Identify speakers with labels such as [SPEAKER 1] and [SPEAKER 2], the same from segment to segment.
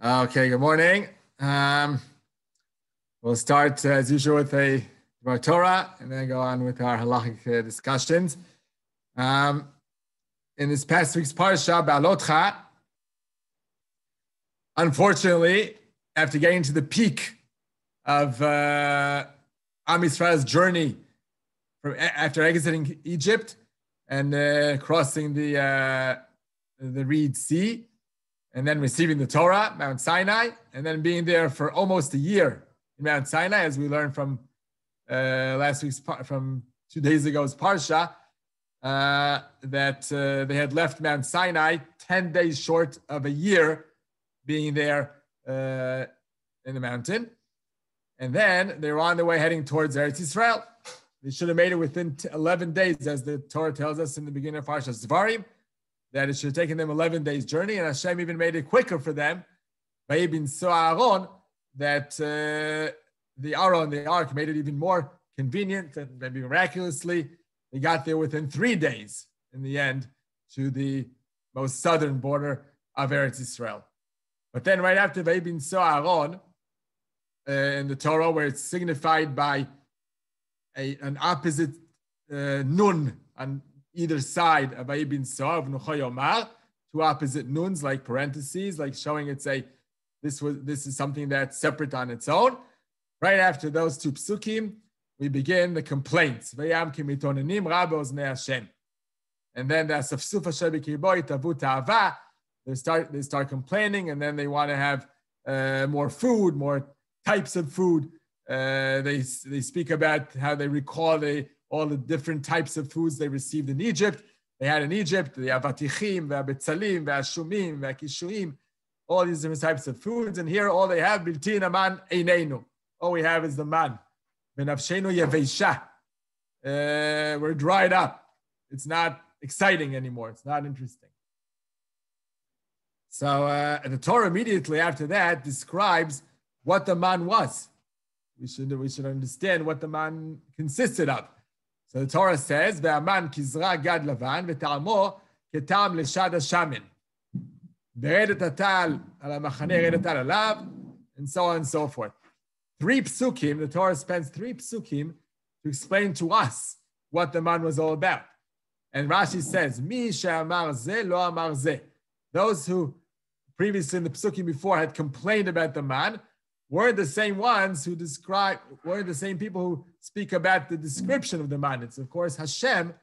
[SPEAKER 1] Okay, good morning. We'll start as usual with our Torah and then go on with our halachic discussions. In this past week's parsha, Ba'alotcha, unfortunately, after getting to the peak of Am Yisrael's journey after exiting Egypt and crossing the Reed Sea, and then receiving the Torah, Mount Sinai, and then being there for almost a year in Mount Sinai, as we learned from from 2 days ago's Parsha, that they had left Mount Sinai 10 days short of a year being there in the mountain. And then they were on their way heading towards Eretz Yisrael. They should have made it within 11 days, as the Torah tells us in the beginning of Parsha Zvarim, that it should have taken them 11 days journey, and Hashem even made it quicker for them. Vayibin so Aaron, that the ark, made it even more convenient, and maybe miraculously, they got there within 3 days in the end to the most southern border of Eretz Yisrael. But then right after Vayibin so Aaron, in the Torah, where it's signified by an opposite nun on either side of Vayibin so of Nucho Yomar, two opposite nuns like parentheses, like showing this is something that's separate on its own. Right after those two psukim, we begin the complaints. Vayam ki mitonenim rabo oznei Hashem. And then the asafsuf asher b'kirbo yitavu ta'ava. They start complaining, and then they want to have more food, more types of food. They speak about how they recall all the different types of foods they received in Egypt. They had in Egypt the avatichim, the abetzalim, the ashumim, the akishuim, all these different types of foods. And here all they have, bilti naman eineinu. All we have is the man. Benafshenu yaveisha. We're dried up. It's not exciting anymore. It's not interesting. So the Torah immediately after that describes what the man was. We should understand what the man consisted of. So the Torah says, "Ve'aman kizra gad lavan ve'ta'amo ketam leshad hashamin, beredet atal al ha'machane redet al alav," and so on and so forth. 3 psukim. The Torah spends 3 psukim to explain to us what the man was all about. And Rashi says, "Mi she'amar ze lo amar ze." Those who previously in the psukim before had complained about the man weren't the same ones who weren't the same people who speak about the description of the man. It's of course Hashem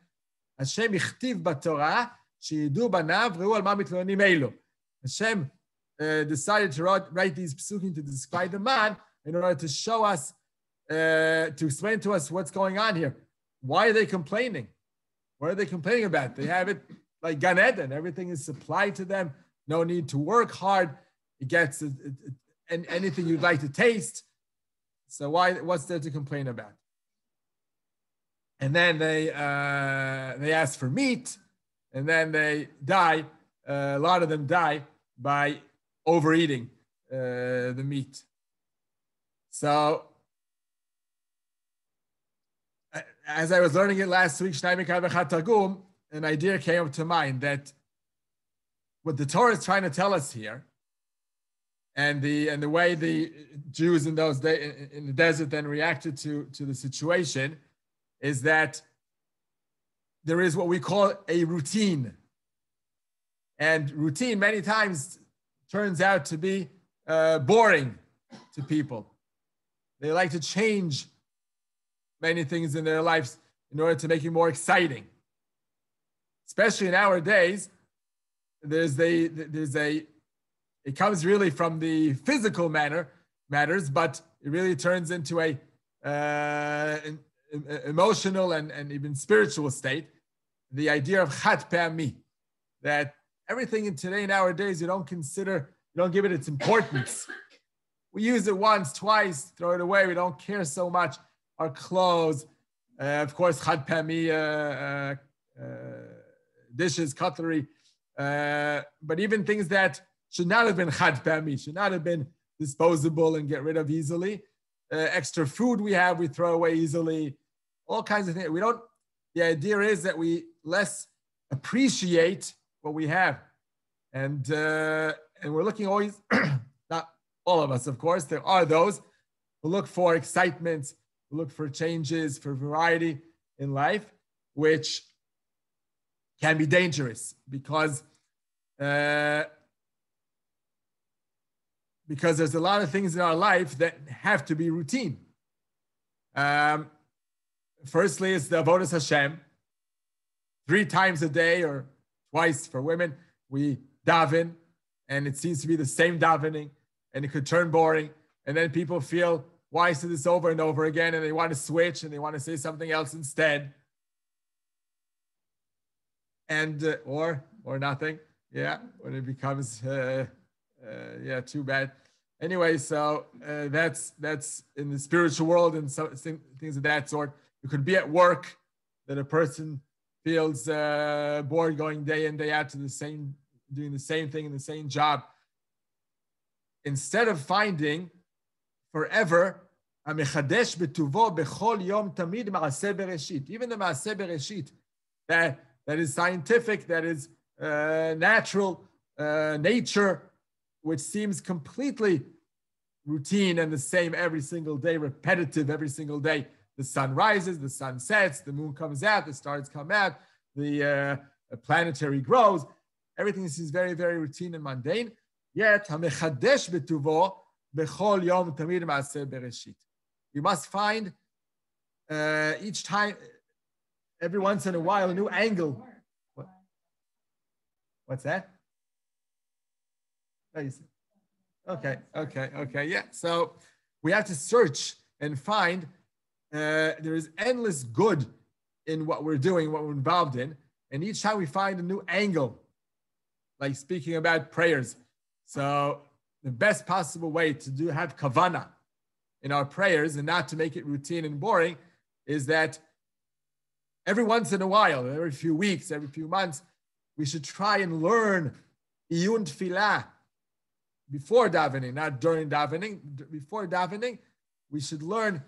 [SPEAKER 1] ichtiv b'Torah sheyidu banav reu al ma mitlonim elu. Hashem decided to write these psukim to describe the man in order to show us, to explain to us what's going on here. Why are they complaining? What are they complaining about? They have it like Gan Eden. Everything is supplied to them. No need to work hard. It gets and anything you'd like to taste. So what's there to complain about? And then they ask for meat, and then they die. A lot of them die by overeating the meat. So as I was learning it last week, an idea came up to mind that what the Torah is trying to tell us here, and the way the Jews in those days in the desert then reacted to the situation, is that there is what we call a routine. And routine many times turns out to be boring to people. They like to change many things in their lives in order to make it more exciting. Especially in our days, it comes really from the physical matters, but it really turns into an emotional and even spiritual state. The idea of chat pe'ami, that everything in today nowadays you don't give it its importance. We use it once, twice, throw it away. We don't care so much. Our clothes, of course, chat pe'ami dishes, cutlery, but even things that should not have been chad pe'ami, should not have been disposable and get rid of easily. Extra food we throw away easily. All kinds of things. The idea is that we less appreciate what we have. And we're looking always, not all of us, of course, there are those who look for excitement, who look for changes, for variety in life, which can be dangerous because there's a lot of things in our life that have to be routine. Firstly, it's the avodas Hashem. 3 times a day or twice for women, we daven, and it seems to be the same davening, and it could turn boring. And then people feel, why is this over and over again? And they want to switch and they want to say something else instead. And, or nothing. Yeah, when it becomes, too bad. Anyway, so that's in the spiritual world and so, things of that sort. You could be at work that a person feels bored going day in, day out to doing the same thing in the same job. Instead of finding forever, even the Maaseh Bereshit, that is scientific, that is natural, nature, which seems completely routine and the same every single day, repetitive every single day. The sun rises, the sun sets, the moon comes out, the stars come out, the planetary grows. Everything seems very, very routine and mundane. Yet, you must find each time, every once in a while, a new angle. What's that? Okay, yeah. So we have to search and find. There is endless good in what we're doing, what we're involved in. And each time we find a new angle, like speaking about prayers. So the best possible way to have kavana in our prayers and not to make it routine and boring is that every once in a while, every few weeks, every few months, we should try and learn iyun tefillah before davening, not during davening. Before davening, we should learn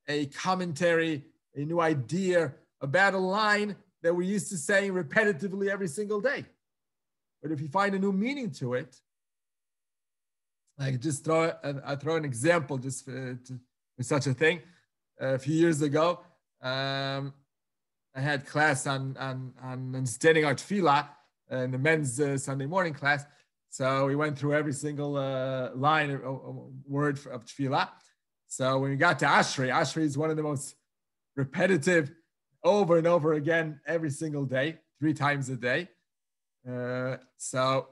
[SPEAKER 1] a commentary, a new idea about a line that we're used to saying repetitively every single day. But if you find a new meaning to it, like just I'll throw an example just for such a thing. A few years ago, I had class on understanding our tefillah in the men's Sunday morning class. So we went through every single line or word of tefillah. So when we got to Ashrei is one of the most repetitive, over and over again, every single day, 3 times a day. So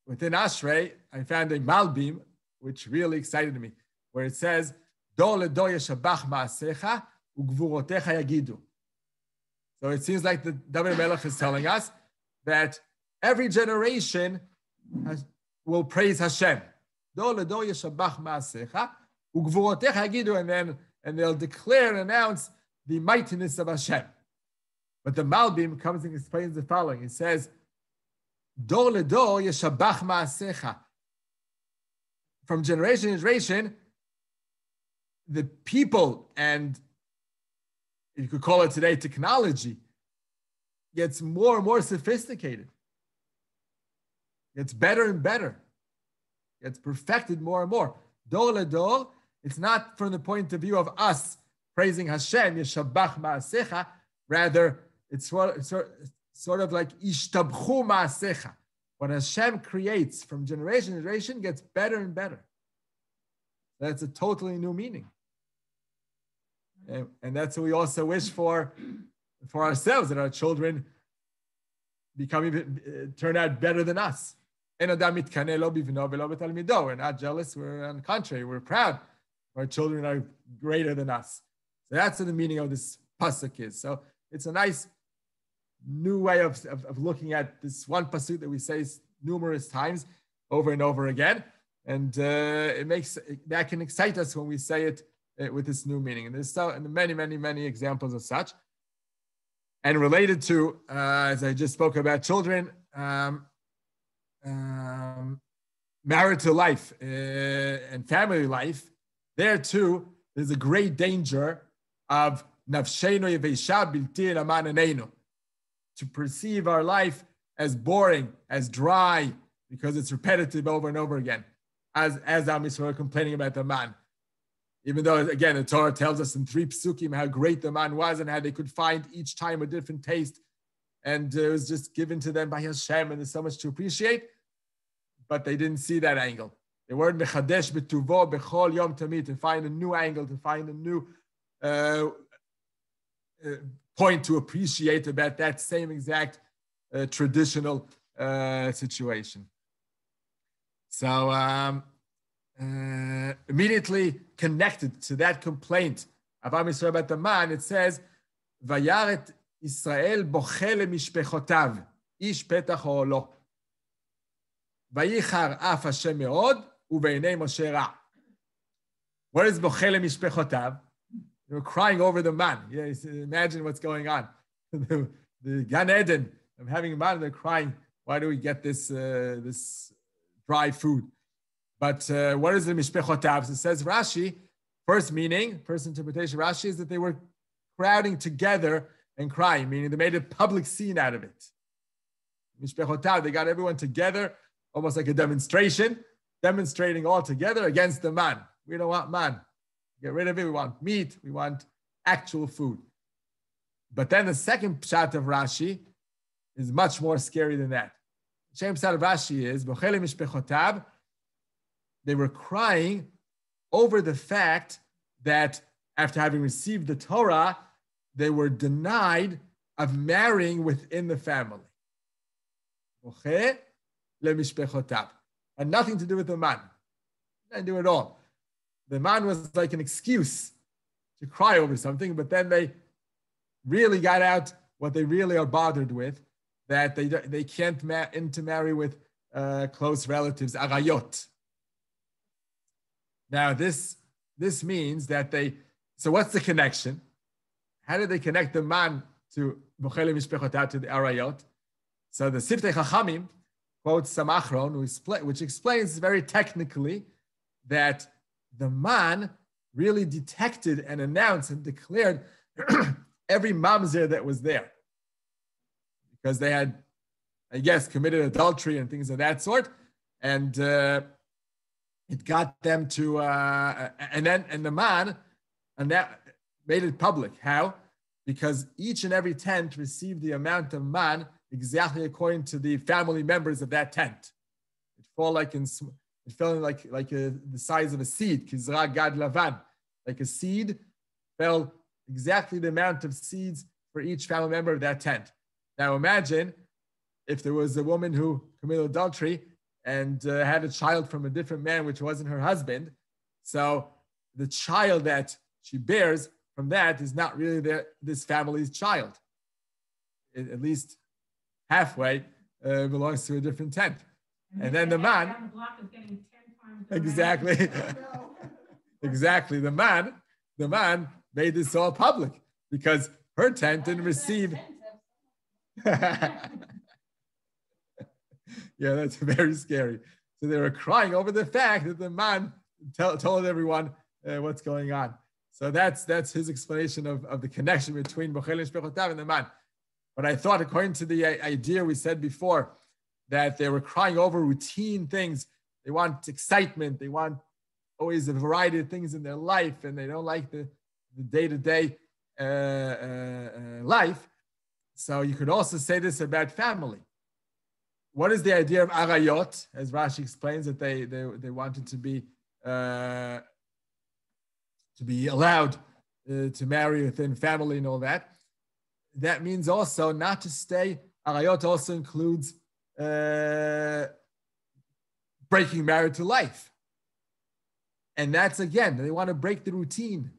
[SPEAKER 1] within Ashrei, I found a Malbim, which really excited me, where it says, Do ledo yeshabach ma'asecha ugvurotecha yagidu. So it seems like the David Melech is telling us that every generation will praise Hashem. Do ledo yeshabach ma'asecha ugvurotecha yagidu, and they'll declare and announce the mightiness of Hashem. But the Malbim comes and explains the following. It says, Dor ledor yeshabach ma'asecha. From generation to generation, the people, and you could call it today technology, gets more and more sophisticated. Gets better and better. Gets perfected more and more. Dor ledor, it's not from the point of view of us praising Hashem, yeshabach ma'asecha. Rather, it's sort of like ishtabchu ma'asecha. What Hashem creates from generation to generation gets better and better. That's a totally new meaning. And that's what we also wish for ourselves, that our children turn out better than us. We're not jealous, we're on the contrary, we're proud. Our children are greater than us. So that's what the meaning of this pasuk is. So it's a nice new way of looking at this one pasuk that we say numerous times over and over again. And that can excite us when we say it with this new meaning. And there's many, many, many examples of such. And related to, as I just spoke about children, marital life and family life, there too, there's a great danger of nafsheno yevesha bilti lamananenu, to perceive our life as boring, as dry, because it's repetitive over and over again. as Am Yisrael were complaining about the man. Even though, again, the Torah tells us in 3 psukim how great the man was and how they could find each time a different taste. And it was just given to them by Hashem, and there's so much to appreciate. But they didn't see that angle. They weren't mechadesh betuvo bechol yom tamid, to find a new angle, to find a new point to appreciate about that same exact traditional situation. So immediately connected to that complaint of Am Yisrael about the man, it says, "Vayaret Israel boche lemishpechotav, ish petach ha'olo. Vayichar af Hashem me'od, uve'inei Moshe ra." What is boche lemishpechotav? They were crying over the man. Yeah, imagine what's going on. the Gan Eden of having a man, they're crying, why do we get this this dry food? But what is the mishpechotav? So it says Rashi, first interpretation of Rashi is that they were crowding together and crying, meaning they made a public scene out of it. Mishpechotav, they got everyone together, almost like a demonstration, demonstrating all together against the man. We don't want man. Get rid of it. We want meat. We want actual food. But then the second pshat of Rashi is much more scary than that. The same pshat of Rashi is, Bochele mishpechotav, they were crying over the fact that after having received the Torah, they were denied of marrying within the family. Boche lemishpechotav. Had nothing to do with the man. Nothing to do at all. The man was like an excuse to cry over something, but then they really got out what they really are bothered with, that they can't intermarry with close relatives, arayot. Now this means that so what's the connection? How did they connect the man to Bochele Mishpechotav, to the arayot? So the Siftei Chachamim quotes Samachron, which explains very technically that the man really detected and announced and declared every mamzer that was there, because they had, I guess, committed adultery and things of that sort, and it got them to, and the man made it public. How? Because each and every tent received the amount of man exactly according to the family members of that tent. It fell like the size of a seed, kizra gad lavan, like a seed fell exactly the amount of seeds for each family member of that tent. Now imagine if there was a woman who committed adultery and had a child from a different man, which wasn't her husband. So the child that she bears from that is not really this family's child. At least halfway belongs to a different tent. And then the man, exactly, exactly. The man made this all public because her tent didn't receive. Yeah, that's very scary. So they were crying over the fact that the man told everyone what's going on. So that's his explanation of the connection between Bochel and Shpechotav and the man. But I thought, according to the idea we said before, that they were crying over routine things. They want excitement. They want always a variety of things in their life, and they don't like the day-to-day life. So you could also say this about family. What is the idea of arayot? As Rashi explains, that they wanted to be allowed to marry within family and all that. That means also not to stay. Arayot also includes breaking marital life. And that's, again, they want to break the routine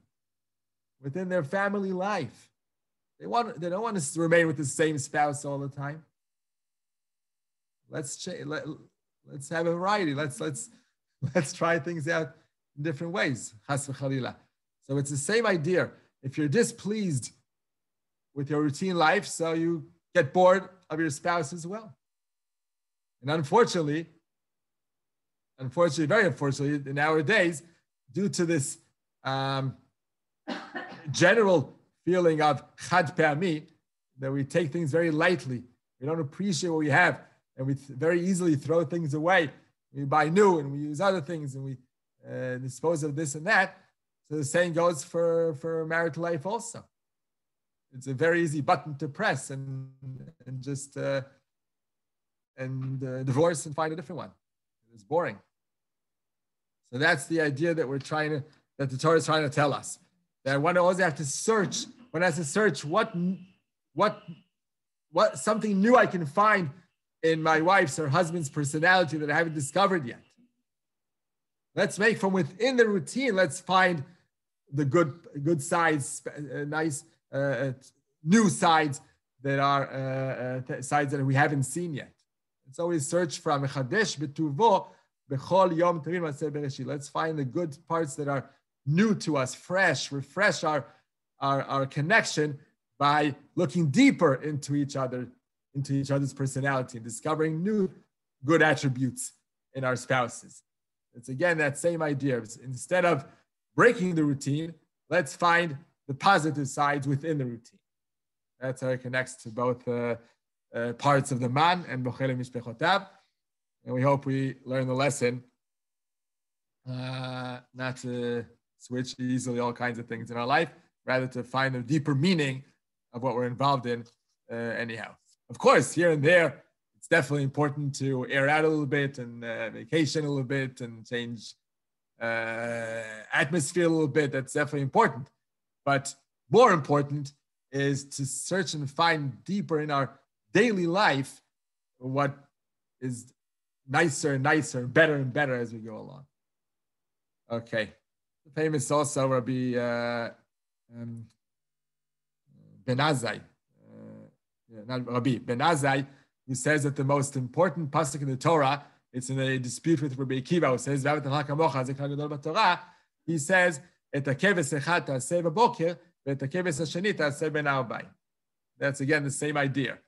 [SPEAKER 1] within their family life. They don't want to remain with the same spouse all the time. Let's have a variety. Let's try things out in different ways. Chas v'chalila. So it's the same idea. If you're displeased with your routine life, so you get bored of your spouse as well. And unfortunately, very unfortunately, nowadays, due to this general feeling of chad pe'ami, that we take things very lightly, we don't appreciate what we have, and we very easily throw things away. we buy new and we use other things and we dispose of this and that. So the same goes for marital life also. It's a very easy button to press and just divorce and find a different one. It's boring. So that's the idea that that the Torah is trying to tell us. That one always has to search. One has to search what something new I can find in my wife's or husband's personality that I haven't discovered yet. Let's make from within the routine. Let's find the good sides, nice new sides that are sides that we haven't seen yet. Let's always search from Mechadesh B'tuvo B'chol Yom Tovim Maseh Bereshit. Let's find the good parts that are new to us, fresh, refresh our connection by looking deeper into each other's personality and discovering new good attributes in our spouses. It's again that same idea. Instead of breaking the routine, let's find the positive sides within the routine. That's how it connects to both parts of the man and Bochel Mishpechotav. And we hope we learn the lesson not to switch easily all kinds of things in our life, rather to find a deeper meaning of what we're involved in anyhow. Of course, here and there, it's definitely important to air out a little bit and vacation a little bit and change atmosphere a little bit. That's definitely important. But more important is to search and find deeper in our daily life what is nicer and nicer, better and better as we go along. Okay. The famous also Rabbi Ben Azai, not Rabbi, Ben Azai, who says that the most important pasuk in the Torah, it's in a dispute with Rabbi Akiva, who says, he says, Et hakeves echad ta'aseh b'boker, ve'et hakeves hasheni ta'aseh ben ha'arba'im. That's again the same idea.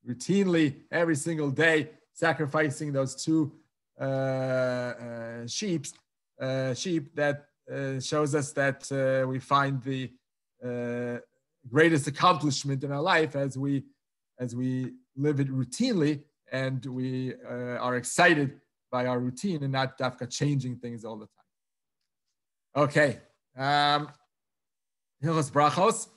[SPEAKER 1] Routinely, every single day, sacrificing those two sheep that shows us that we find the greatest accomplishment in our life as we live it routinely, and we are excited by our routine and not dafka changing things all the time. Okay. Hilchos Brachos.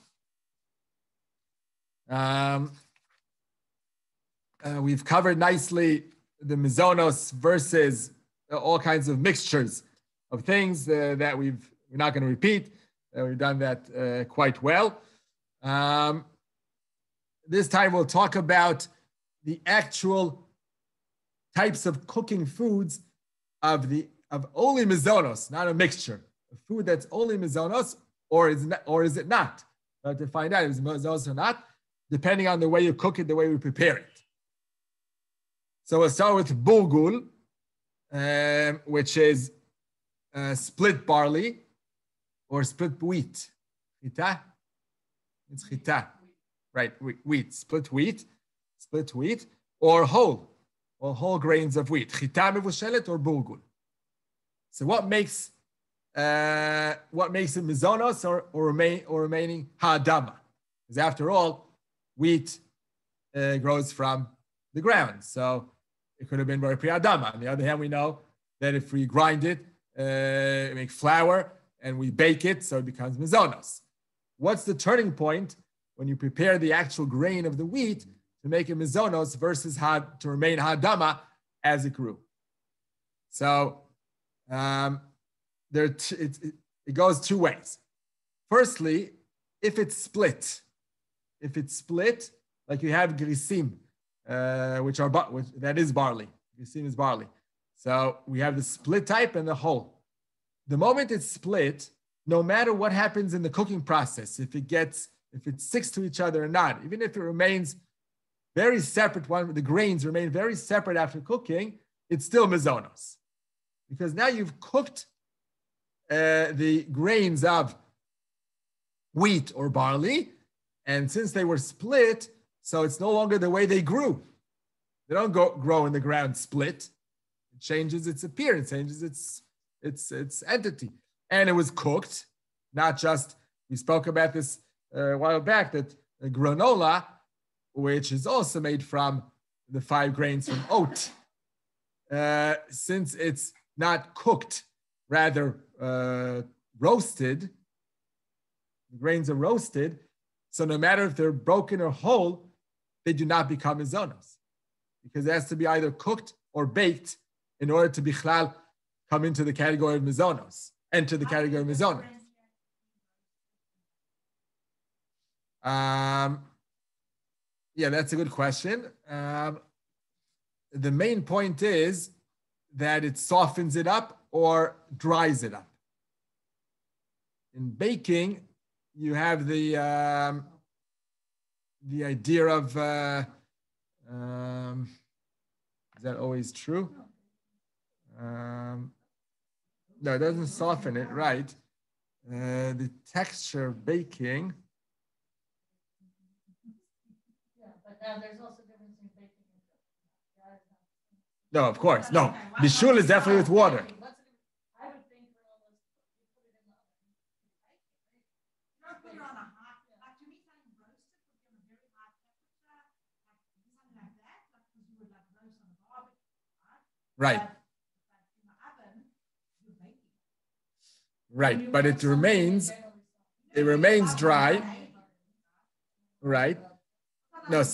[SPEAKER 1] We've covered nicely the Mezonos versus all kinds of mixtures of things that we're not going to repeat. We've done that quite well. This time we'll talk about the actual types of cooking foods of only Mezonos, not a mixture. A food that's only Mezonos, or is it not? To find out if it's Mezonos or not, depending on the way you cook it, the way we prepare it. So we'll start with bulgul, which is split barley or split wheat. Chita? It's chita, right? Wheat, split wheat, or whole grains of wheat. Chita mevushelet or bulgul. So what makes it mizonos or remaining ha'adama? Because after all, wheat grows from the ground, so it could have been very pri-adama. On the other hand, we know that if we grind it, make flour, and we bake it, so it becomes mizonos. What's the turning point when you prepare the actual grain of the wheat to make it mizonos versus to remain ha'adama as it grew? So it goes two ways. Firstly, if it's split, like you have grisim, that is barley. Grisim is barley. So we have the split type and the whole. The moment it's split, no matter what happens in the cooking process, if it sticks to each other or not, even if it remains very separate, the grains remain very separate after cooking, it's still mizonos. Because now you've cooked the grains of wheat or barley, and since they were split, so it's no longer the way they grew. They don't grow in the ground split. It changes its appearance, changes its entity. And it was cooked, not just, we spoke about this a while back, that granola, which is also made from the 5 grains from oat, since it's not cooked, rather roasted, the grains are roasted, so no matter if they're broken or whole, they do not become mezonos, because it has to be either cooked or baked in order to bichlal come into the category of mezonos, enter the category of mezonos. Yeah, that's a good question. The main point is that it softens it up or dries it up. In baking, you have the idea of, is that always true? No, it doesn't soften it, right? The texture of baking.
[SPEAKER 2] Yeah, but there's also difference in baking and cooking.
[SPEAKER 1] No, of course. No, bishul is definitely with water.
[SPEAKER 2] I would think for almost, you put it in the oven. You don't put it on a hot, like to me, something roasted would be on a very hot temperature, like something like that, like because you would like roast on a barbecue,
[SPEAKER 1] right?
[SPEAKER 2] But in the oven, you're baking.
[SPEAKER 1] Right, but it remains dry, right? No,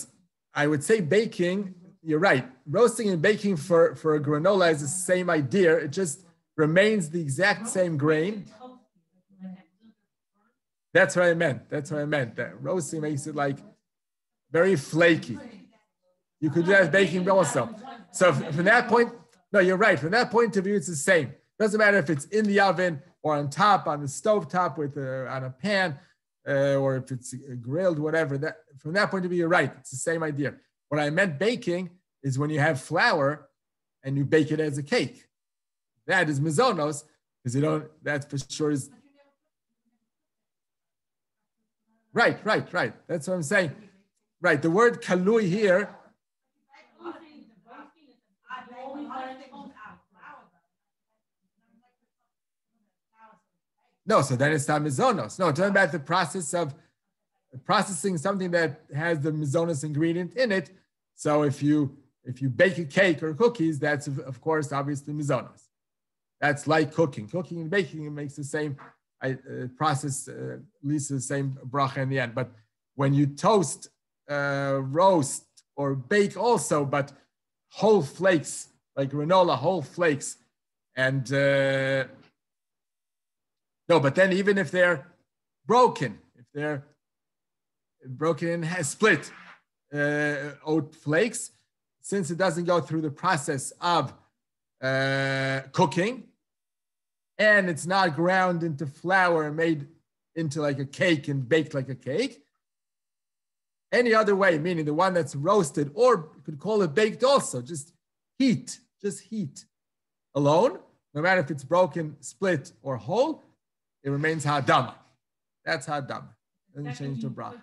[SPEAKER 1] I would say baking, you're right. Roasting and baking for a granola is the same idea. It just remains the exact same grain. That's what I meant. That roasting makes it like very flaky. You could do that baking also. So from that point, no, you're right. From that point of view, it's the same. Doesn't matter if it's in the oven or on top, on the stove top with on a pan, or if it's grilled, whatever. That from that point of view, you're right. It's the same idea. What I meant baking is when you have flour and you bake it as a cake. That is mezonos, because you don't. That for sure is right. That's what I'm saying. Right. The word kalui here. No, so then it's not mezonos. No, talking about the process of processing something that has the mezonos ingredient in it. So if you bake a cake or cookies, that's of course obviously mezonos. That's like cooking. Cooking and baking, it makes the same process, leads to the same bracha in the end. But when you toast, roast, or bake also, but whole flakes, like granola, whole flakes, and no, but then even if they're broken, and has split oat flakes, since it doesn't go through the process of cooking, and it's not ground into flour and made into like a cake and baked like a cake, any other way, meaning the one that's roasted, or you could call it baked also, just heat alone, no matter if it's broken, split, or whole, it remains ha'adama. That's ha'adama. Doesn't change to bracha.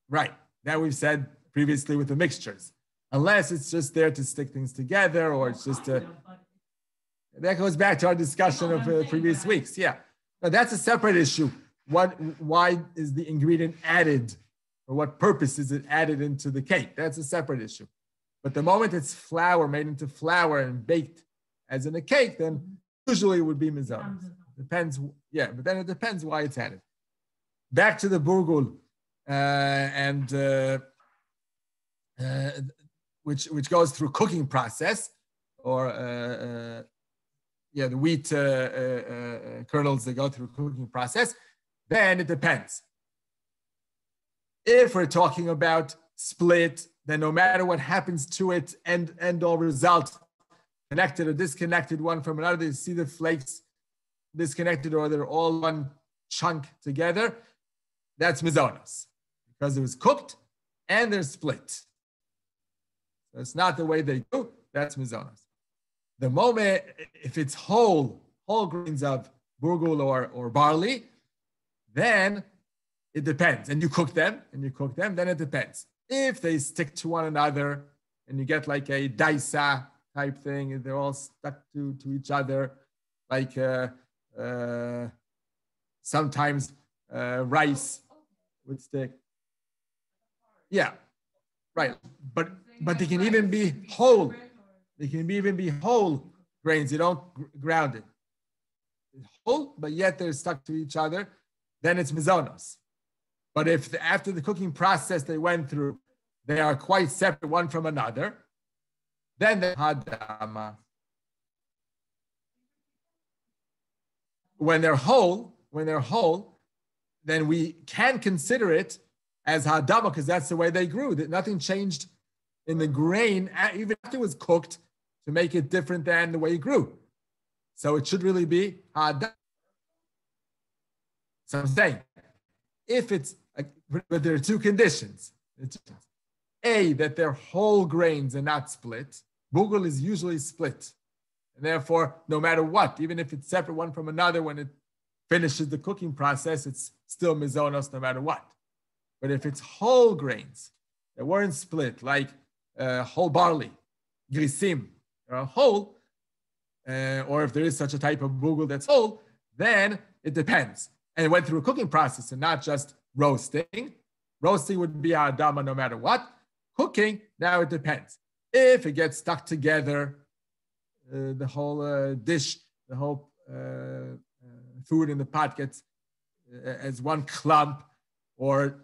[SPEAKER 1] Right. That we've said previously with the mixtures. Unless it's just there to stick things together, or it's just a... That goes back to our discussion of previous weeks. Yeah. Now that's a separate issue. Why is the ingredient added? For what purpose is it added into the cake? That's a separate issue. But the moment it's flour made into flour and baked as in a cake, then usually it would be mezonos. Depends, yeah, but then it depends why it's added. Back to the burgul, which goes through cooking process, or the wheat kernels that go through cooking process. Then it depends. If we're talking about split, then no matter what happens to it, end all result, connected or disconnected one from another, you see the flakes disconnected or they're all one chunk together, that's mezonos, because it was cooked and they're split. So it's not the way they do, that's mezonos. The moment, if it's whole grains of burgul or barley, then it depends. And you cook them, then it depends. If they stick to one another and you get like a daisa type thing, and they're all stuck to each other, like sometimes rice would stick. Yeah, right. But they can even be whole. They can even be whole grains. You don't ground it. Whole, but yet they're stuck to each other. Then it's mezonos. But if after the cooking process they went through, they are quite separate one from another, then they're hadama. When they're whole, then we can consider it as hadama because that's the way they grew. That nothing changed in the grain, even after it was cooked, to make it different than the way it grew. So it should really be hadama. So I'm saying, but there are two conditions. A, that they're whole grains and not split. Bugel is usually split. And therefore, no matter what, even if it's separate one from another, when it finishes the cooking process, it's still mezonos no matter what. But if it's whole grains that weren't split, like whole barley, grisim, whole, or if there is such a type of bugel that's whole, then it depends. And it went through a cooking process and not just roasting. Roasting would be adama no matter what. Cooking, now it depends. If it gets stuck together, the whole dish, the whole food in the pot gets as one clump or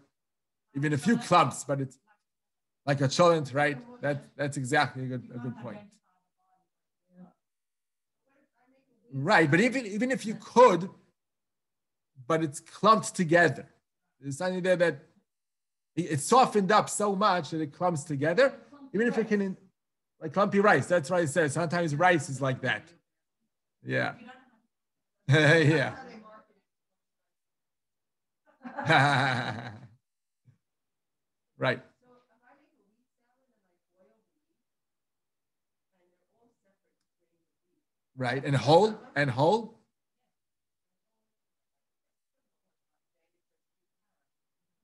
[SPEAKER 1] even a few clumps, but it's like a cholent, right? That's exactly a good point. Right, but even if you could, but it's clumped together. There's something there that it's softened up so much that it clumps together. Even if it can, like clumpy rice, that's what I said. Sometimes rice is like that. Yeah. Yeah. Right. Right, and whole.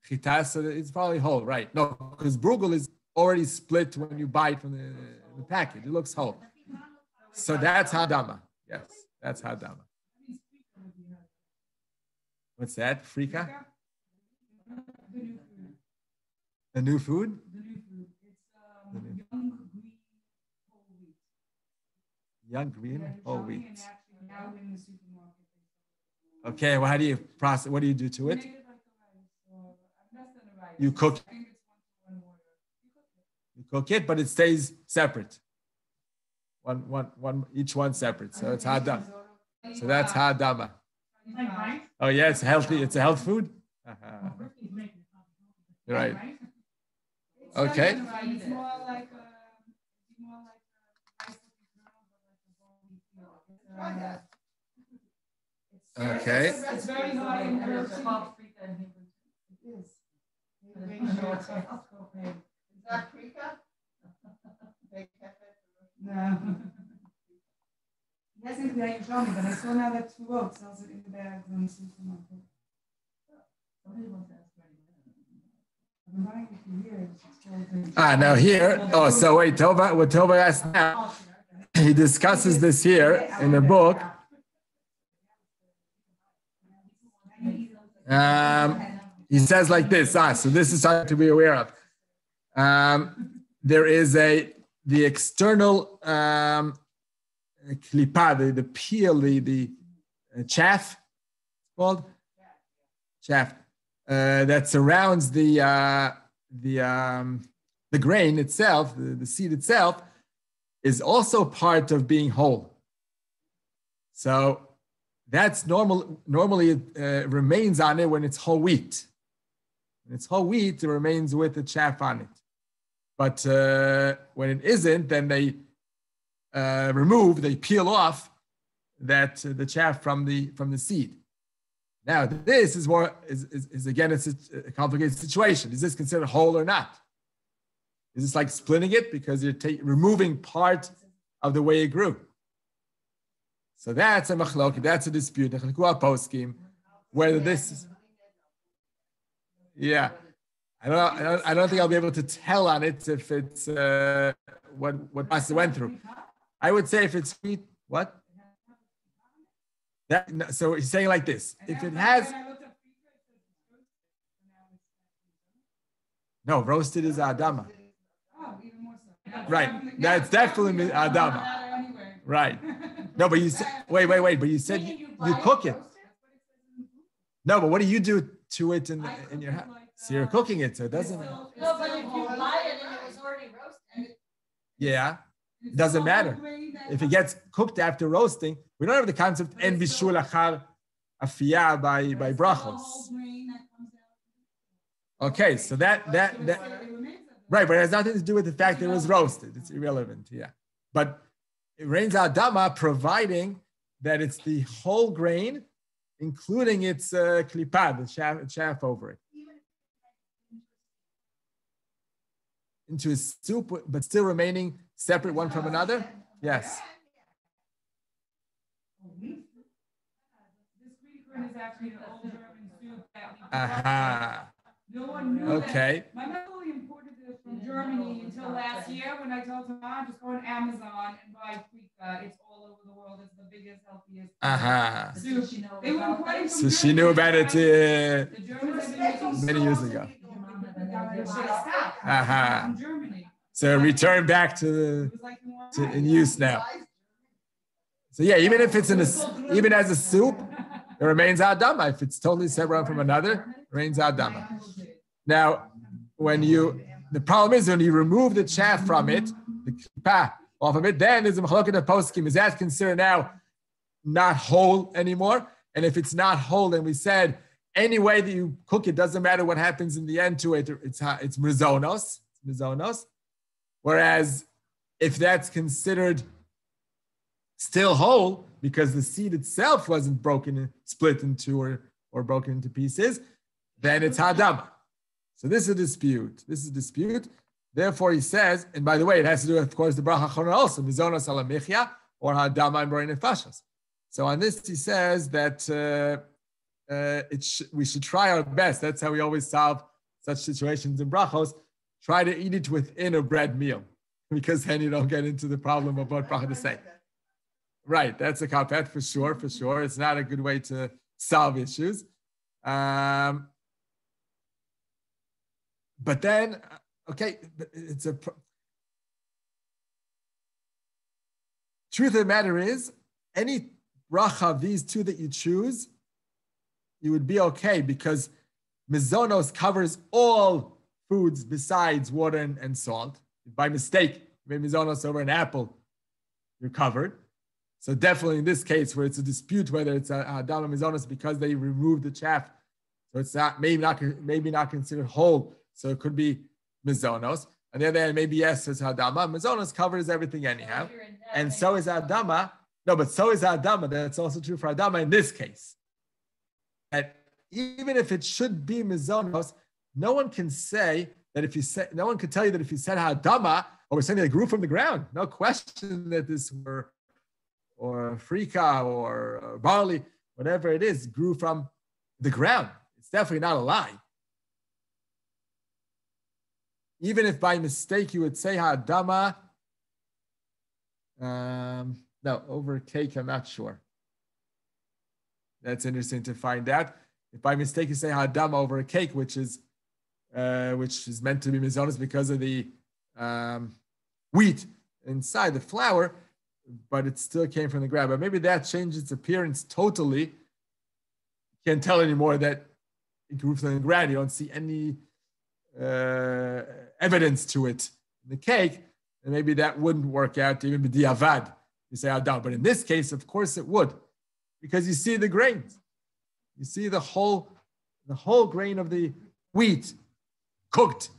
[SPEAKER 1] Chitas, it's probably whole, right? No, because brugel is already split when you buy it from the package. It looks whole. So that's hadama. Yes, that's hadama. What's that? Frika? The new food? Young green whole wheat. Okay, well, how do you process? What do you do to it? You cook. You cook it, but it stays separate. Each one separate. So it's hadama. So that's hadama. Oh yeah, it's healthy. It's a health food. Right. Okay. Okay.
[SPEAKER 2] It's very high in protein. It is. Is that Africa? No. Yes, you told me, but I saw now that two sells it in the bags on the supermarket.
[SPEAKER 1] Now here, so wait, what Tova asked now, he discusses this here in the book. He says like this, so this is something to be aware of. There is the external klipa, the peel, the chaff, it's called chaff, that surrounds the grain itself, the seed itself, is also part of being whole. So that's normally it remains on it when it's whole wheat. When it's whole wheat, it remains with the chaff on it. But when it isn't, then they they peel off the chaff from the seed. Now this is again it's a complicated situation. Is this considered whole or not? Is this like splitting it because you're removing part of the way it grew? So that's a machloket, that's a dispute. Whether this is, yeah, I don't think I'll be able to tell on it if it's what Pastor went through. I would say if it's sweet, what? So he's saying like this: if it has, No, roasted is Adama.
[SPEAKER 2] Oh, even more so.
[SPEAKER 1] Right. That's definitely Adama. Right. No, but you said, wait. But you said you cook it. No, but what do you do to it in your house? So you're cooking it, so it doesn't.
[SPEAKER 2] No, but if you buy it and it was already roasted.
[SPEAKER 1] Yeah. It doesn't matter. If it gets cooked after roasting, we don't have the concept en bishul achar afiyah by brachos. Okay, so that right, but it has nothing to do with the fact that it was roasted. It's irrelevant, yeah. But it rains adama, providing that it's the whole grain, including its klipa, the chaff over it, into a soup, but still remaining separate one from another. Yes.
[SPEAKER 2] This Greek grain is actually an old German soup that we.
[SPEAKER 1] Aha.
[SPEAKER 2] No one knew
[SPEAKER 1] Okay.
[SPEAKER 2] that. My mother only imported this from Germany until last year when I told her, Mom, just go on Amazon and buy Krika. It's all over the world. It's the biggest, healthiest
[SPEAKER 1] Aha.
[SPEAKER 2] soup. They were importing
[SPEAKER 1] So
[SPEAKER 2] from
[SPEAKER 1] she knew about it
[SPEAKER 2] the Germans have been making
[SPEAKER 1] many years ago.
[SPEAKER 2] Aha. From Germany.
[SPEAKER 1] So return back to in use now. So yeah, even if it's even as a soup, it remains adama. If it's totally separate from another, it remains adama. Now, the problem is when you remove the chaff from it, the kippah off of it, then there's a machlokes of poskim. Is that considered now not whole anymore? And if it's not whole, then we said any way that you cook it, doesn't matter what happens in the end to it. It's mezonos. Whereas if that's considered still whole because the seed itself wasn't split into or broken into pieces, then it's hadama. So this is a dispute. Therefore, he says, and by the way, it has to do with, of course, the bracha chorah also, mezonos ala michya or hadama and borei nefashos. So on this, he says that we should try our best. That's how we always solve such situations in brachos. Try to eat it within a bread meal, because then you don't get into the problem of what bracha to say. Right, that's a kapet for sure. It's not a good way to solve issues. But then, okay, it's truth of the matter is, any bracha of these two that you choose, you would be okay, because mezonos covers all foods besides water and salt. If by mistake you made mezonos over an apple, you're covered. So definitely in this case where it's a dispute whether it's a hadama mezonos because they removed the chaff, so it's maybe not considered whole, so it could be mezonos. On the other hand, maybe yes, it's hadama. Mezonos covers everything anyhow, and so is hadama. No, but so is hadama. That's also true for hadama in this case. And even if it should be mezonos, no one can tell you that if you said hadama, or something that grew from the ground. No question that this were or frika or barley, whatever it is, grew from the ground. It's definitely not a lie. Even if by mistake you would say hadama, no, over cake, I'm not sure. That's interesting to find out. If by mistake you say hadama over a cake, which is meant to be mezonos because of the wheat inside the flour, but it still came from the ground. But maybe that changed its appearance totally. You can't tell anymore that it grew from the ground. You don't see any evidence to it in the cake, and maybe that wouldn't work out even b'diavad. You say hadam, but in this case, of course, it would, because you see the grains. You see the whole grain of the wheat cooked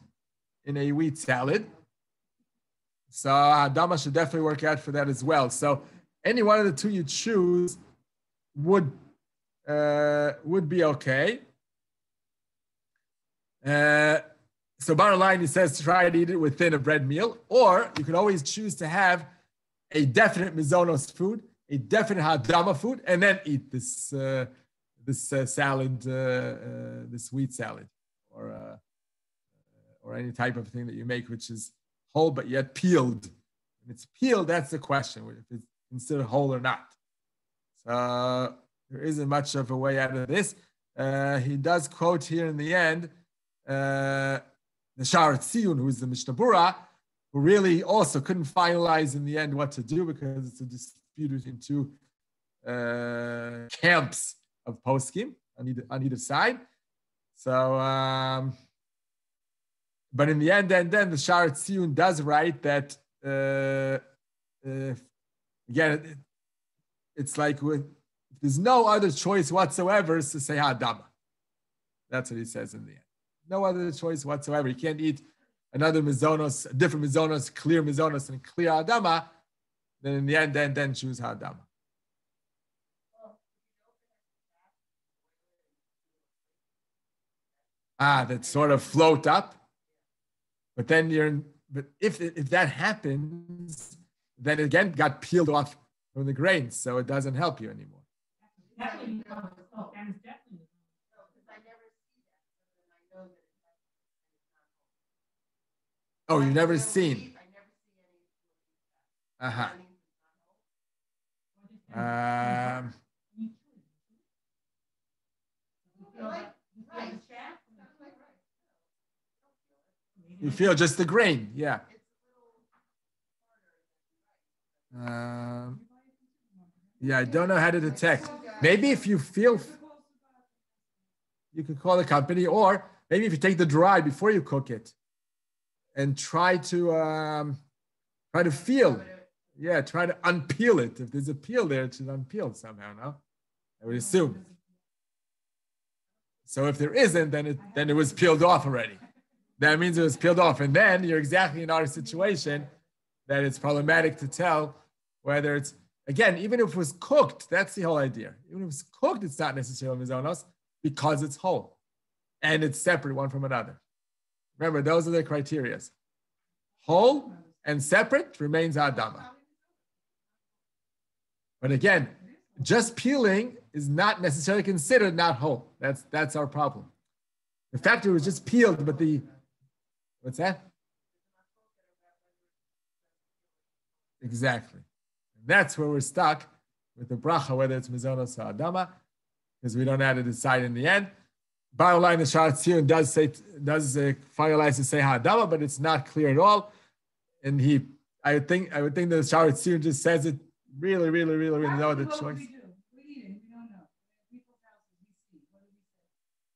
[SPEAKER 1] in a wheat salad. So hadama should definitely work out for that as well. So any one of the two you choose would be okay. So bottom line, he says try to eat it within a bread meal, or you can always choose to have a definite mezonos food, a definite hadama food, and then eat this salad, this wheat salad, or any type of thing that you make, which is whole but yet peeled. When it's peeled, that's the question, if it's considered whole or not. So there isn't much of a way out of this. He does quote here in the end, the Sha'ar Tziyun, who is the Mishnah Berurah, who really also couldn't finalize in the end what to do because it's a dispute between two camps of poskim on either side. So, but in the end, then the Sha'ar Tziyun does write that again, it's like there's no other choice whatsoever is to say Ha'adama. That's what he says in the end. No other choice whatsoever. You can't eat another Mezonos, different Mezonos, clear Mezonos, and clear Ha'adama. Then in the end, then choose Ha'adama. That sort of float up. But then but if that happens, then again got peeled off from the grains, so it doesn't help you anymore. Oh, you've never seen? Uh-huh. You feel just the grain, yeah. Yeah, I don't know how to detect. Maybe if you feel, you could call the company, or maybe if you take the dry before you cook it and try to feel. Yeah, try to unpeel it. If there's a peel there, it should unpeel somehow, no? I would assume. So if there isn't, then it was peeled off already. That means it was peeled off. And then you're exactly in our situation that it's problematic to tell whether it's, again, even if it was cooked, that's the whole idea. Even if it's cooked, it's not necessarily Mezonos because it's whole and it's separate one from another. Remember, those are the criteria. Whole and separate remains Ha'adama. But again, just peeling is not necessarily considered not whole. That's our problem. The fact it was just peeled, but what's that? Exactly. That's where we're stuck with the bracha, whether it's Mezonos or Ha'adama, because we don't know how to decide in the end. Bottom line, the Sha'ar Tziyun does finalize to say Ha'adama, but it's not clear at all. And I would think the Sha'ar Tziyun just says it really no other choice.
[SPEAKER 2] We eat it. We don't know. People's houses, we see. What do we say?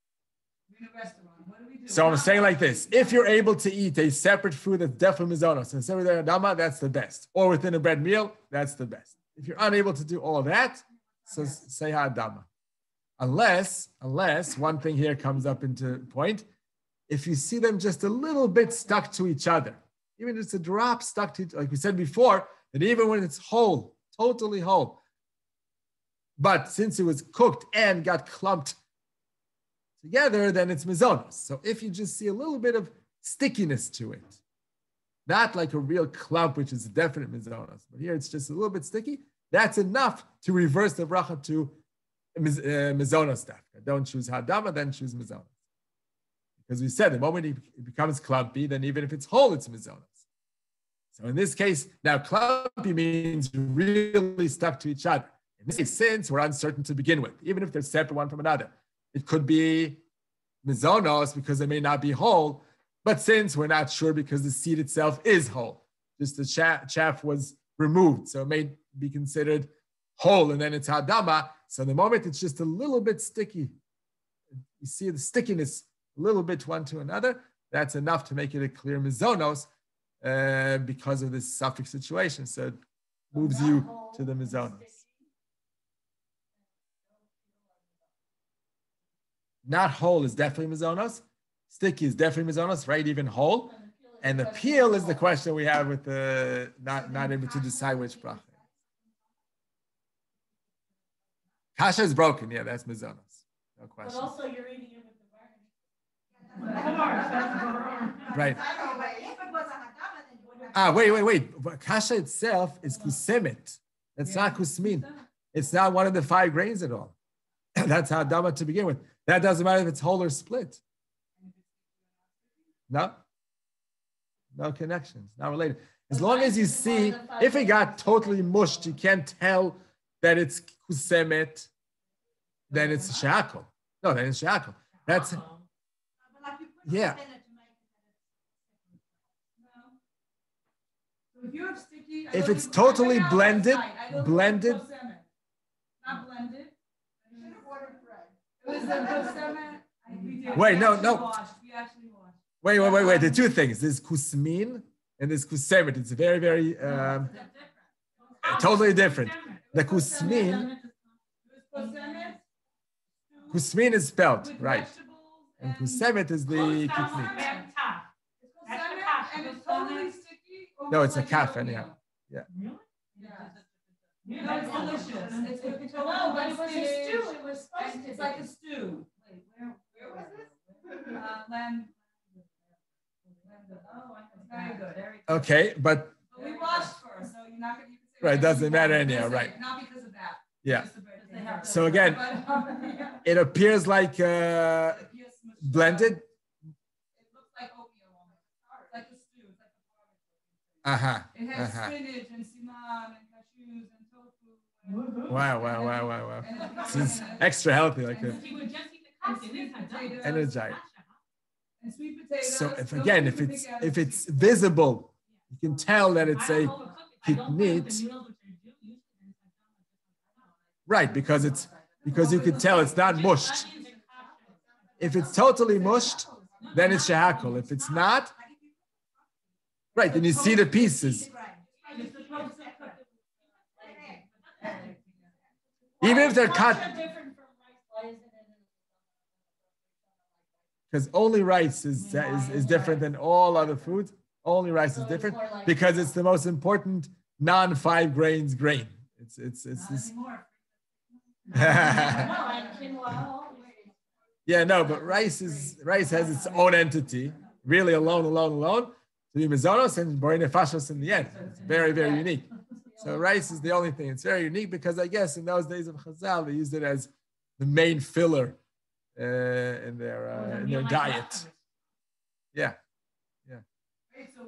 [SPEAKER 2] We're in a restaurant. What do we do?
[SPEAKER 1] So I'm saying like this: if you're able to eat a separate food that's definitely Mezonos and separate Ha'adama, that's the best. Or within a bread meal, that's the best. If you're unable to do all that, so say Ha'adama. Unless one thing here comes up into point, if you see them just a little bit stuck to each other, even just a drop stuck to, like we said before, that even when it's whole, totally whole, but since it was cooked and got clumped together, then it's Mezonos. So if you just see a little bit of stickiness to it, not like a real clump, which is a definite Mezonos, but here it's just a little bit sticky, that's enough to reverse the bracha to Mezonos dafka. Don't choose Ha'adama, then choose Mezonos. Because we said the moment it becomes clumpy, then even if it's whole, it's Mezonos. So in this case, now clumpy means really stuck to each other. In this case, since we're uncertain to begin with, even if they're separate one from another, it could be Mezonos because they may not be whole, but since we're not sure because the seed itself is whole, just the chaff was removed, so it may be considered whole, and then it's Ha'adama. So the moment it's just a little bit sticky, you see the stickiness a little bit one to another, that's enough to make it a clear Mezonos because of this suffix situation. So it moves you to the Mezonos. Not whole is definitely Mezonos. Sticky is definitely Mezonos, right? Even whole. And the peel is the question we have with the not able to decide which bracha. Kasha is broken. Yeah, that's Mezonos. No question.
[SPEAKER 2] But also you're eating it with the
[SPEAKER 1] varnish. Right. Wait. Kasha itself is kusemet. It's not kusmin. It's not one of the 5 grains at all. That's Ha'adama to begin with. That doesn't matter if it's whole or split. No connections, not related. As long as you see, if it got totally mushed, you can't tell that it's kusemet, then it's Shehakol. No, then it's Shehakol. That's, yeah. if it's totally blended,
[SPEAKER 2] Not blended. It was the
[SPEAKER 1] Wait, no.
[SPEAKER 2] We actually washed.
[SPEAKER 1] Wait. The two things. There's kusmin and there's kusemet. It's very totally different. The kusmin is spelled, right. And kusemet is the kiknit.
[SPEAKER 2] And it's totally sticky.
[SPEAKER 1] No, it's a kaf anyhow. Yeah.
[SPEAKER 2] No, it's delicious. It's no, but it was a stew. It was spicy. It's like a stew. Wait, where was this? Lamb. Oh, it's very good. Very good.
[SPEAKER 1] Okay, but
[SPEAKER 2] we washed first, so you're not going to say
[SPEAKER 1] right, doesn't matter anyhow, right?
[SPEAKER 2] Not because of that.
[SPEAKER 1] Yeah. So again, it appears like blended.
[SPEAKER 2] It looks like oatmeal almost. Like a stew. It's like a porridge. It has spinach and siman and cashews and tofu.
[SPEAKER 1] Wow. This is extra healthy, like a energized.
[SPEAKER 2] And sweet potatoes.
[SPEAKER 1] So if it's visible, you can tell that it's a kiknit. Right, because you can tell it's not mushed. If it's totally mushed, then it's shehakol. If it's not, right, then you see the pieces. Even if they're cut, because only rice is different than all other foods. Only rice is different because it's the most important non-5 grains grain. It's this. Yeah, no, but rice has its own entity, really alone. To be mezonos and borei nefashos in the end. It's very unique. So rice is the only thing. It's very unique because I guess in those days of Chazal they used it as the main filler in their diet. Yeah.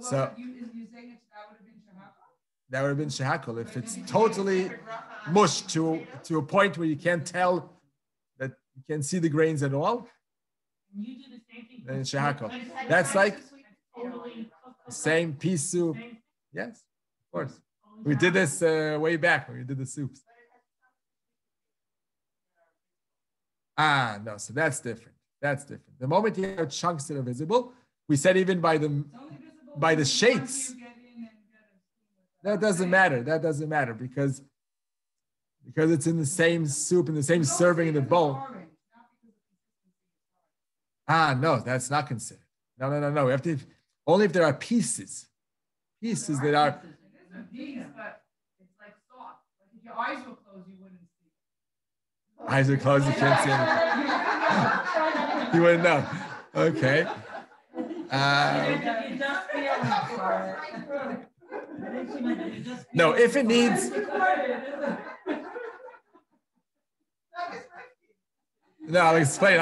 [SPEAKER 1] So that would have been shehakol. If it's totally mushed to a point where you can't tell that you can't see the grains at all, then it's shehakol. That's like the same pisu. Yes, of course. We did this way back when we did the soups. No, so that's different. The moment you have chunks that are visible, we said even by the shapes, that doesn't matter because it's in the same soup, in the same serving in the bowl. No, that's not considered. No. We have to only if there are pieces that are.
[SPEAKER 2] But it's like soft. Like if your eyes were closed, you wouldn't see.
[SPEAKER 1] Eyes are closed, you can't see anything. You wouldn't know. Okay. No, if it needs. No, I'll explain.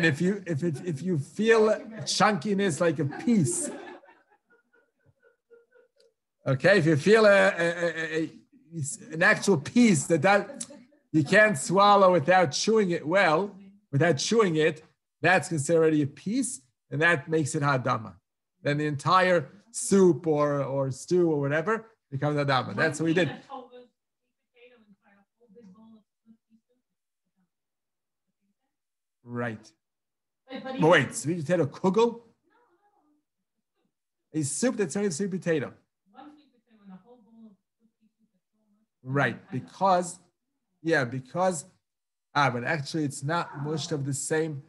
[SPEAKER 1] If you feel chunkiness like a piece. Okay, if you feel an actual piece that you can't swallow without chewing it, that's considered already a piece, and that makes it hadama. Then the entire soup or stew or whatever becomes hadama. That's what we did. Right. But wait, sweet potato kugel? A soup that's only sweet potato. Right, because, but actually it's not mushed of the same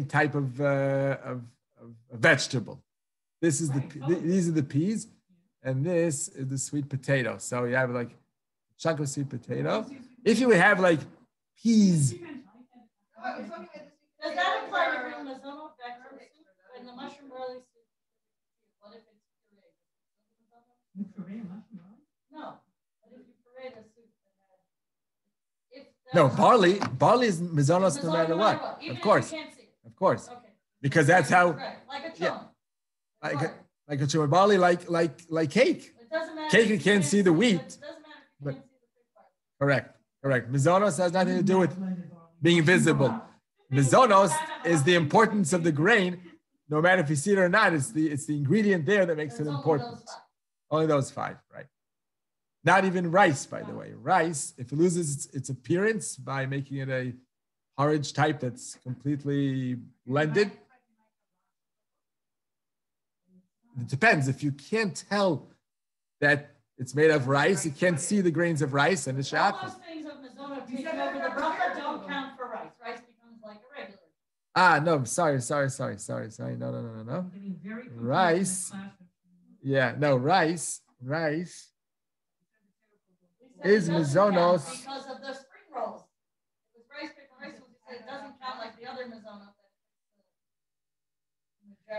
[SPEAKER 1] type of vegetable. These are the peas, and this is the sweet potato. So you have like a chunk of sweet potato. If you would have like peas.
[SPEAKER 3] Does that apply to Grains Mezonot vegetable soup? When the mushroom barley soup, what if it's puree? No.
[SPEAKER 1] No, barley is mezonos no matter what. Of course. Okay. Because that's how.
[SPEAKER 3] Right. Like a chum.
[SPEAKER 1] Yeah. Like a chum. Barley, like cake.
[SPEAKER 3] It doesn't matter.
[SPEAKER 1] Cake, you can't see the wheat.
[SPEAKER 3] It doesn't matter if you can't see the big part.
[SPEAKER 1] Correct. Mezonos has nothing to do with being visible. Mezonos is the importance of the grain no matter if you see it or not, it's the ingredient there that makes it important. Only those 5, right? Not even rice, by the way. Rice, if it loses its appearance by making it a porridge type that's completely blended, it depends. If you can't tell that it's made of rice, you can't see the grains of rice and the shehakol.
[SPEAKER 3] All those things of Mezonot taking over the bracha don't count for rice. Rice becomes like a regular.
[SPEAKER 1] No, sorry. No. Rice. Yeah, no, rice is Mezonot.
[SPEAKER 3] Because of the spring rolls. It was rice, it doesn't count like the other Mezonot.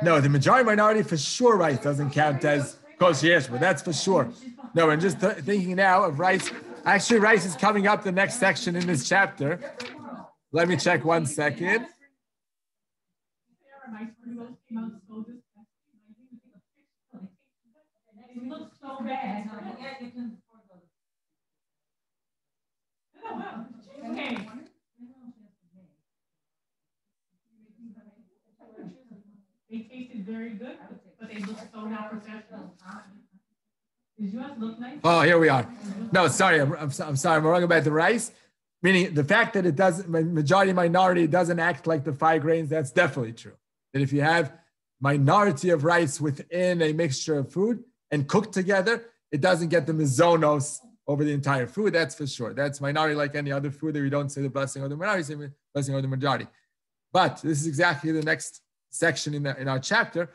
[SPEAKER 1] No, the majority minority for sure rice doesn't count as kosher yesh, but that's for sure. No, I'm just thinking now of rice. Actually, rice is coming up the next section in this chapter. Let me check 1 second.
[SPEAKER 2] It looks so bad. Okay. They tasted very good, but they look so not professional. Does yours look nice?
[SPEAKER 1] Oh, here we are. No, sorry, I'm sorry. I'm wrong about the rice. Meaning the fact that it doesn't, majority minority, it doesn't act like the 5 grains. That's definitely true. That if you have minority of rice within a mixture of food and cooked together, it doesn't get the mezonos over the entire food. That's for sure. That's minority like any other food that we don't say the blessing of the minority, say the blessing of the majority. But this is exactly the next section in our chapter.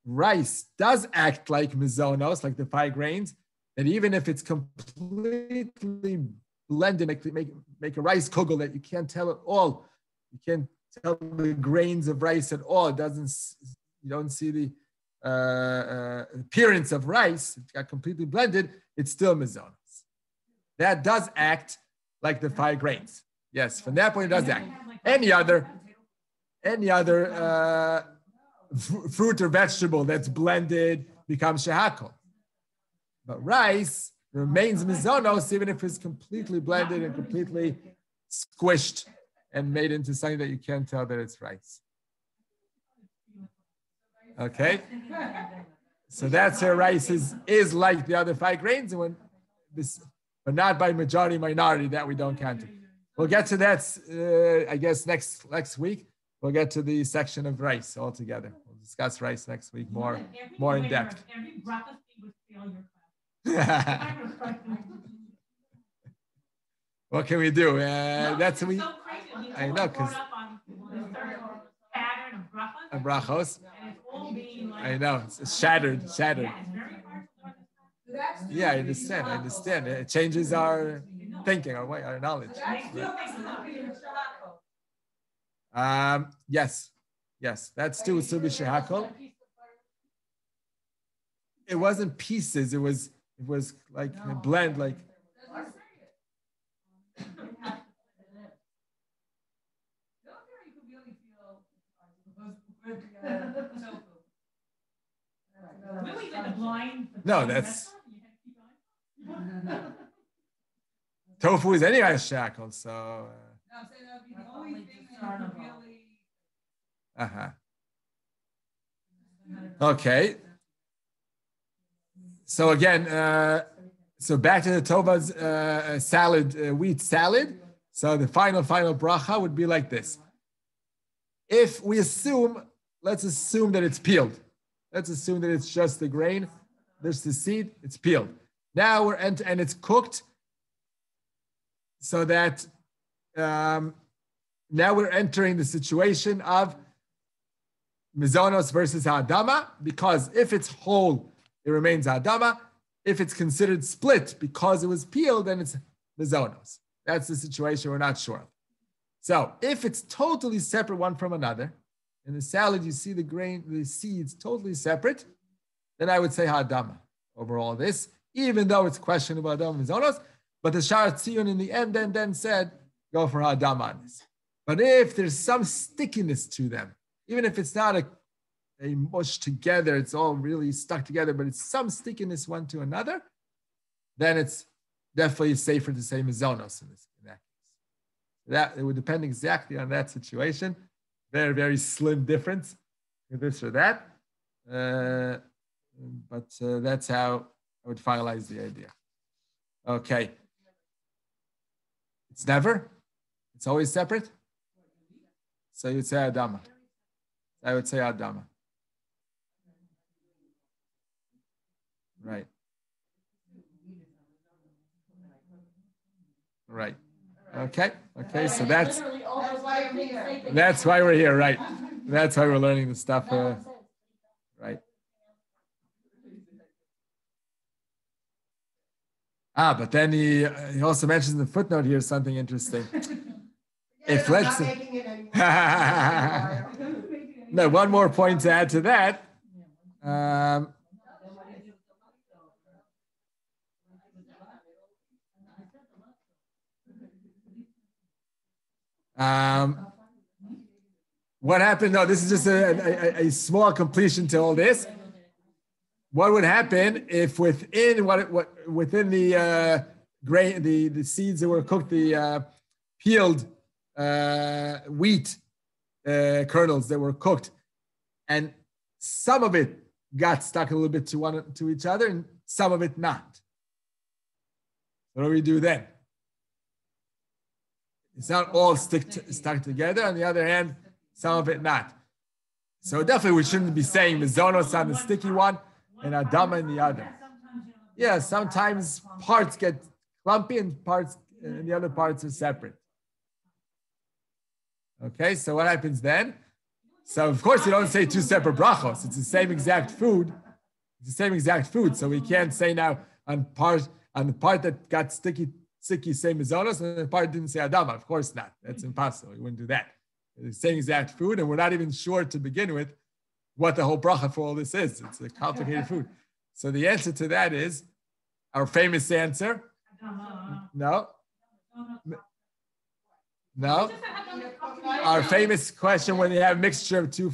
[SPEAKER 1] Rice does act like mezonos, like the 5 grains, and even if it's completely blended, make a rice kugel that you can't tell at all. You can't tell the grains of rice at all. You don't see the appearance of rice. It got completely blended. It's still mezonos. That does act like the 5 grains. Yes, from that point it does act. Any other fruit or vegetable that's blended becomes shehakol. But rice remains mezonos even if it's completely blended and completely squished and made into something that you can't tell that it's rice. Okay? So that's where rice is like the other 5 grains, and but not by majority minority that we don't count it. We'll get to that, I guess, next week. We'll get to the section of rice altogether. We'll discuss rice next week more in depth.
[SPEAKER 2] Every bracha would fail your class.
[SPEAKER 1] What can we do? That's we.
[SPEAKER 2] So crazy.
[SPEAKER 1] I know, because
[SPEAKER 2] pattern
[SPEAKER 1] of brachos.
[SPEAKER 2] And it's all being like,
[SPEAKER 1] I know, it's shattered.
[SPEAKER 2] Yeah, it's very hard to learn.
[SPEAKER 1] Yeah, I understand. It changes our thinking, our knowledge. Yes, that still would still be shehakol. It wasn't pieces. It was like a blend, like. No, that's tofu is anyway shehakol, so. Okay. So again, so back to the Tova's salad, wheat salad. So the final bracha would be like this. If we let's assume that it's peeled. Let's assume that it's just the grain. There's the seed, it's peeled. Now and it's cooked so that now we're entering the situation of mezonos versus ha'adama, because if it's whole, it remains ha'adama. If it's considered split because it was peeled, then it's mezonos. That's the situation we're not sure of. So if it's totally separate one from another, in the salad you see the seeds totally separate, then I would say ha'adama over all this, even though it's questionable ha'adama mezonos. But the Sharat Tziyun in the end then said, go for ha'adama on this. But if there's some stickiness to them, even if it's not a mush together, it's all really stuck together, but it's some stickiness one to another, then it's definitely safer to say mezonos in that case. That it would depend exactly on that situation. Very, very slim difference this or that. But that's how I would finalize the idea. Okay. It's never? It's always separate? So you'd say Adama. I would say Adama. Right. Right. Okay. Okay. So that's why we're here. Right. That's why we're learning the stuff. Right. But then he also mentions in the footnote here something interesting. If let's no, one more point to add to that. What happened? No, this is just a small completion to all this. What would happen if within within the grain, the seeds that were cooked, the peeled wheat kernels that were cooked, and some of it got stuck a little bit to each other, and some of it not. What do we do then? It's not all stuck together. On the other hand, some of it not. So definitely we shouldn't be saying Mezonos on the sticky one and Adama in the other. Yeah, sometimes parts get clumpy and the other parts are separate. Okay, so what happens then? So of course you don't say two separate brachos. It's the same exact food. It's the same exact food. So we can't say now on the part that got sticky say Mezonos, and the part didn't say Adama. Of course not. That's impossible. You wouldn't do that. It's the same exact food, and we're not even sure to begin with what the whole bracha for all this is. It's a complicated food. So the answer to that is our famous answer. No. No. Our famous question when you have mixture of two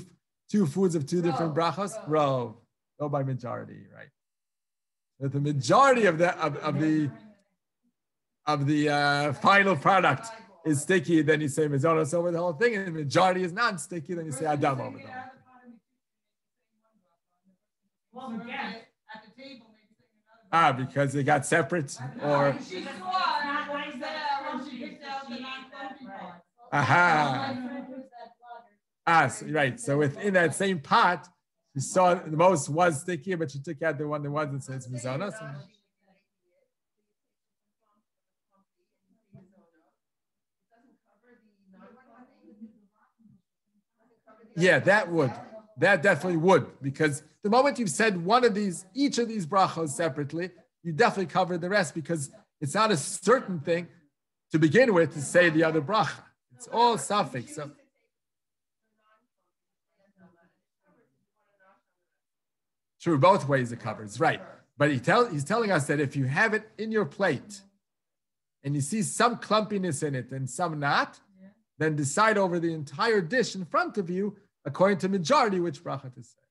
[SPEAKER 1] foods of two different brachos. Rov. Go by majority, right? But the majority of the final product is sticky, then you say Mezonos over the whole thing, and the majority is non-sticky, then you say Adam over the whole thing. Because they got separate, or right. So within that same pot, you saw the most was sticky, but you took out the one that wasn't, so it's Mezonos. Yeah, that definitely would, because the moment you've said each of these brachos separately, you definitely cover the rest, because it's not a certain thing to begin with to say the other bracha. It's all suffix. So true, both ways it covers, right? But he's telling us that if you have it in your plate and you see some clumpiness in it and some not, then decide over the entire dish in front of you, according to majority, which bracha to say.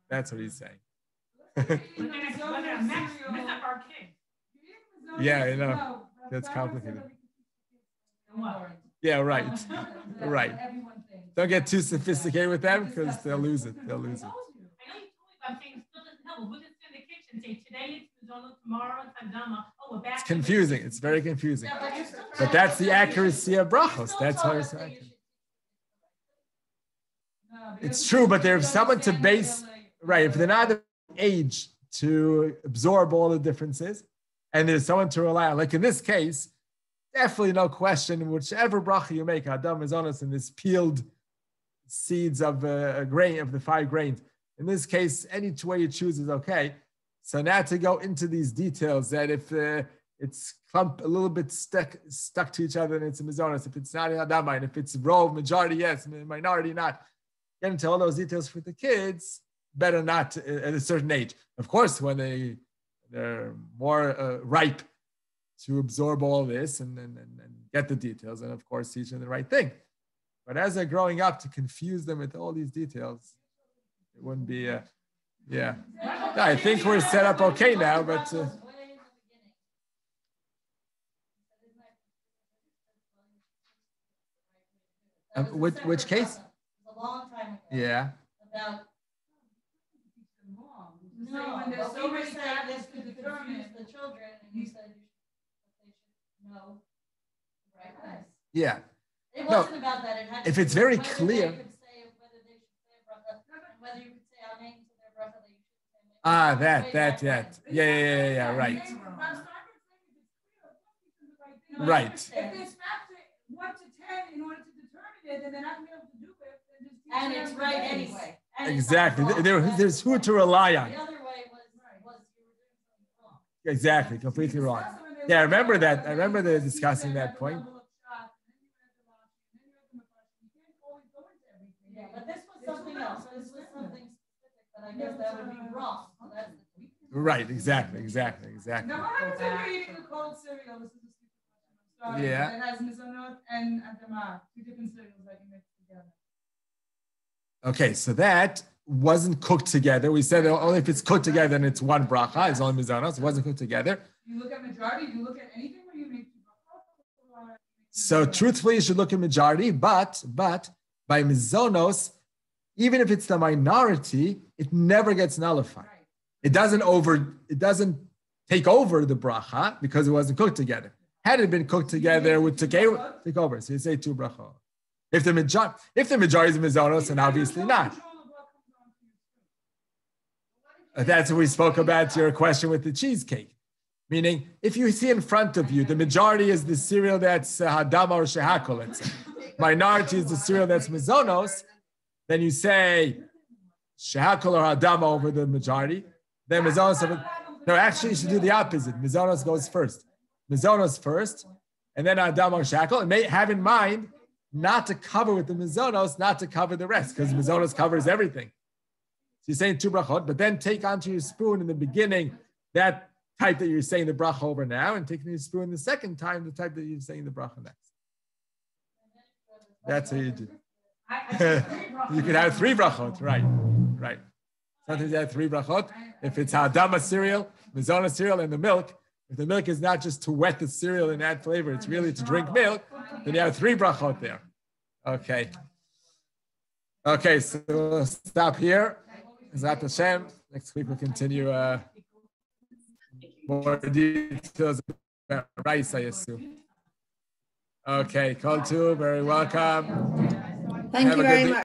[SPEAKER 1] That's what he's saying. Yeah, you know, that's complicated. Yeah, right. Right. Don't get too sophisticated with them, because they'll lose it. They'll lose it. It's confusing. It's very confusing. But that's the accuracy of brachos. That's how it's accurate. It's true, but there's someone to base, right? If they're not of age to absorb all the differences, and there's someone to rely on, like in this case, definitely no question, whichever bracha you make, Adam Mezonos, in this peeled seeds of a grain, of the 5 grains. In this case, any way you choose is okay. So now to go into these details, that if it's a little bit stuck to each other, and it's a Mezonos, if it's not an Adama, and if it's rov, majority yes, minority not, get into all those details for the kids, better not at a certain age. Of course, when they're more ripe to absorb all this and get the details, and of course teach them the right thing. But as they're growing up, to confuse them with all these details, it wouldn't be yeah. I think we're set up okay now, but which case?
[SPEAKER 3] A long time ago.
[SPEAKER 1] Yeah.
[SPEAKER 3] without.
[SPEAKER 2] No,
[SPEAKER 3] No,
[SPEAKER 2] when there's
[SPEAKER 3] but
[SPEAKER 2] so
[SPEAKER 3] we were
[SPEAKER 2] many
[SPEAKER 3] saying
[SPEAKER 2] factors
[SPEAKER 3] this
[SPEAKER 2] to
[SPEAKER 3] could
[SPEAKER 2] determine.
[SPEAKER 3] confuse the children, and you said they should know the right way.
[SPEAKER 1] Yeah.
[SPEAKER 3] It
[SPEAKER 1] No,
[SPEAKER 3] wasn't about that. It had to
[SPEAKER 1] if
[SPEAKER 3] do
[SPEAKER 1] it's
[SPEAKER 3] with
[SPEAKER 1] very
[SPEAKER 3] whether
[SPEAKER 1] clear.
[SPEAKER 3] they could say whether they should say a bracha, and whether you could say amen to their bracha that you should say.
[SPEAKER 1] Ah,
[SPEAKER 3] Way
[SPEAKER 1] that,
[SPEAKER 3] back
[SPEAKER 1] yeah,
[SPEAKER 3] when.
[SPEAKER 1] right.
[SPEAKER 3] No, I
[SPEAKER 1] Right.
[SPEAKER 3] understand.
[SPEAKER 2] If there's factor 1 to 10 in order to determine it, and they're not gonna be able to do it, then just teach
[SPEAKER 3] And
[SPEAKER 2] them
[SPEAKER 3] it's
[SPEAKER 2] the
[SPEAKER 3] right
[SPEAKER 2] ways.
[SPEAKER 3] anyway. And it's
[SPEAKER 1] Exactly.
[SPEAKER 3] not wrong.
[SPEAKER 1] There's who to rely on.
[SPEAKER 3] The other way was you were doing something wrong.
[SPEAKER 1] Exactly, completely wrong. Yeah, I remember that. I remember they discussing that point.
[SPEAKER 3] Yeah, but this was something else. This was something specific, but I guess that would be wrong. So that's the
[SPEAKER 1] Right, exactly.
[SPEAKER 2] Now, what happens if you're eating a cold cereal? This is a stupid question. I'm sorry.
[SPEAKER 1] Yeah.
[SPEAKER 2] It has Mezonot and Adama, 2 different cereals that you mix together.
[SPEAKER 1] Okay, so that wasn't cooked together. We said only if it's cooked together, then it's one bracha. It's only mizonos. It wasn't cooked together.
[SPEAKER 2] You look at majority, you look at anything where you make 2 brachot.
[SPEAKER 1] So truthfully, you should look at majority, but by mizonos, even if it's the minority, it never gets nullified.
[SPEAKER 2] Right.
[SPEAKER 1] It doesn't take over the bracha because it wasn't cooked together. Had it been cooked together, it would take over. So you say 2 brachot. If the majority is mizonos, then obviously not. That's what we spoke about your question with the cheesecake. Meaning, if you see in front of you, the majority is the cereal that's hadama or shehakol, let's say. Minority is the cereal that's mezonos, then you say shehakol or hadama over the majority. Then mezonos. No, actually, you should do the opposite. Mezonos goes first. Mezonos first, and then hadama or shehakol. And may have in mind not to cover with the mezonos, not to cover the rest, because mezonos covers everything. So you're saying 2 brachot, but then take onto your spoon in the beginning that type that you're saying the bracha over now, and taking your spoon the second time the type that you're saying the bracha next. That's how you do. You can have 3 brachot, right. Sometimes you have 3 brachot. If it's hadama cereal, mizona cereal, and the milk, if the milk is not just to wet the cereal and add flavor, it's really to drink milk, then you have 3 brachot there. Okay, so we'll stop here. Zat Hashem. Next week we'll continue more details about rice, I assume. Okay, Kol Tu, very welcome.
[SPEAKER 4] Thank you very much.